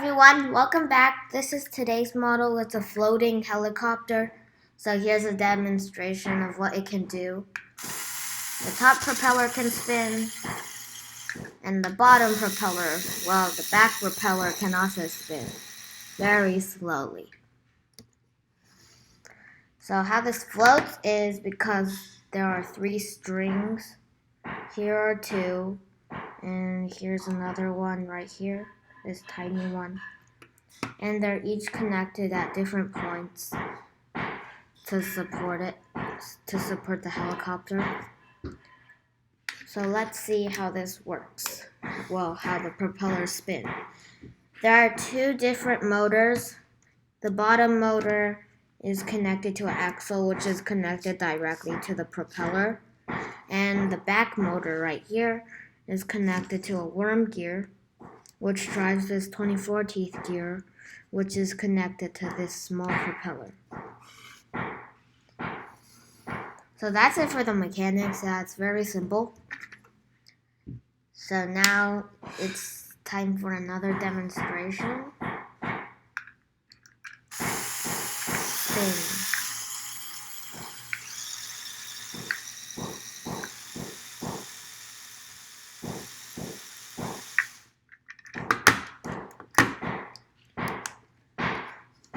everyone, welcome back. This is today's model. It's a floating helicopter. So here's a demonstration of what it can do. The top propeller can spin, and the bottom propeller, well, the back propeller can also spin very slowly. So how this floats is because there are 3 strings. Here are 2, and here's another one right here. This tiny one, and they're each connected at different points to support the helicopter. So let's see how this works. Well, how the propellers spin. There are 2 different motors. The bottom motor is connected to an axle, which is connected directly to the propeller, and the back motor right here is connected to a worm gear, which drives this 24-teeth gear, which is connected to this small propeller. So that's it for the mechanics. That's very simple. So now it's time for another demonstration. Spin.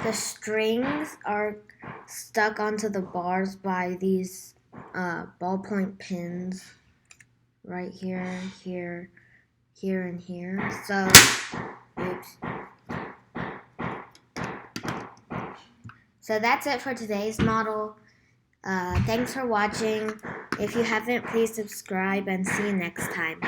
The strings are stuck onto the bars by these ballpoint pins right here, here, here, and here. So, oops. So that's it for today's model. Thanks for watching. If you haven't, please subscribe and see you next time.